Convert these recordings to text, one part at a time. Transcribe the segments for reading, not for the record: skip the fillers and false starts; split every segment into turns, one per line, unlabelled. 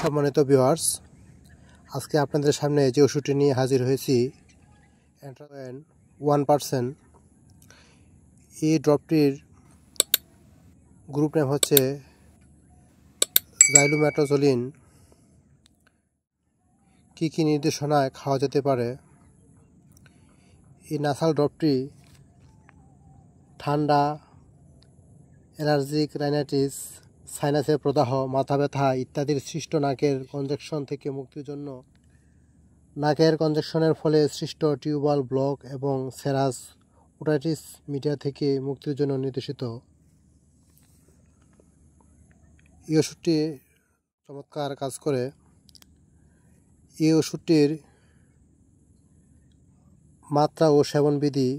সম্মানিত ভিউয়ার্স, আজকে আপনাদের সামনে যে ওষুধটি নিয়ে হাজির হয়েছি অ্যান্ট্রাজোল 1%। এই ড্রপটির গ্রুপ নেম হচ্ছে জাইলুমেট্রাজোলিন। কী কী নির্দেশনায় খাওয়া যেতে পারে? এই নাসাল ড্রপটি ঠান্ডা, অ্যালার্জিক রাইনাইটিস, সাইনাসের প্রদাহ, মাথা ব্যথা ইত্যাদির সৃষ্ট নাকের কনজেকশন থেকে মুক্তির জন্য নাকের কনজেকশনের ফলে সৃষ্ট টিউবাল ব্লক এবং সেরাস ওটাইটিস মিডিয়া থেকে মুক্তির জন্য নির্দেশিত। এই ওষুধটি চমৎকার কাজ করে। এই ওষুধটির মাত্রা ও সেবনবিধি: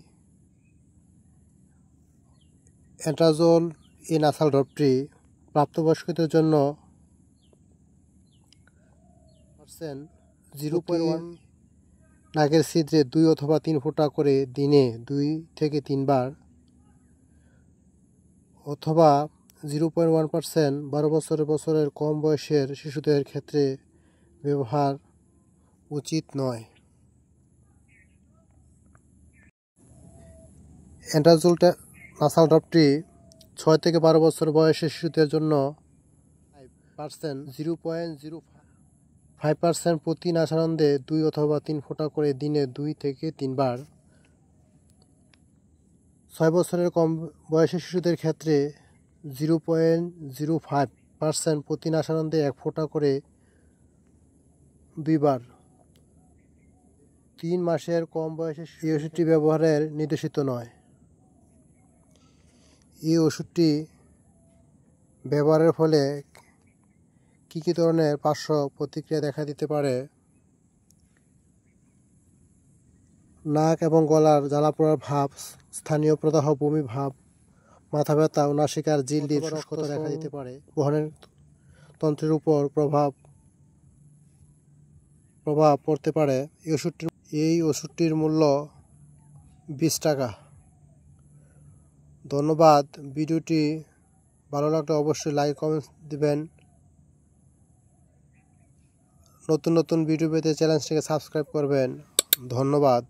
অ্যান্ট্রাজোল এই নাসাল ড্রপটি প্রাপ্তবয়স্কদের জন্য 0.1 নাকের ছিদ্রে 2 অথবা 3 ফোঁটা করে দিনে 2 থেকে 3 বার, অথবা 0.1% 12 বছরের কম বয়সের শিশুদের ক্ষেত্রে ব্যবহার উচিত নয়। অ্যান্ট্রাজোল নাসাল ড্রপটি 6 থেকে 12 বছর বয়সের শিশুদের জন্য 0.05% প্রতি নাসানন্দে 2 অথবা 3 ফোঁটা করে দিনে 2 থেকে 3 বার, 6 বছরের কম বয়সের শিশুদের ক্ষেত্রে 0.05% প্রতি নাসানন্দে 1 ফোঁটা করে 2 বার, 3 মাসের কম বয়সের এই ওষুধটি ব্যবহারের নির্দেশিত নয়। এই ওষুধটি ব্যবহারের ফলে কী কী ধরনের পার্শ্ব প্রতিক্রিয়া দেখা দিতে পারে? নাক এবং গলার জ্বালাপোড়ার ভাব, স্থানীয় প্রদাহ, বমি ভাব, মাথা ব্যথা ও নাসিকার ঝিল্লির শুষ্কতা দেখা দিতে পারে। বহনের তন্ত্রের উপর প্রভাব পড়তে পারে। এই ওষুধটির মূল্য 20 টাকা। ধন্যবাদ। ভিডিওটি ভালো লাগলে অবশ্যই লাইক কমেন্ট দিবেন। নতুন নতুন ভিডিও পেতে চ্যানেলটিকে সাবস্ক্রাইব করবেন। ধন্যবাদ।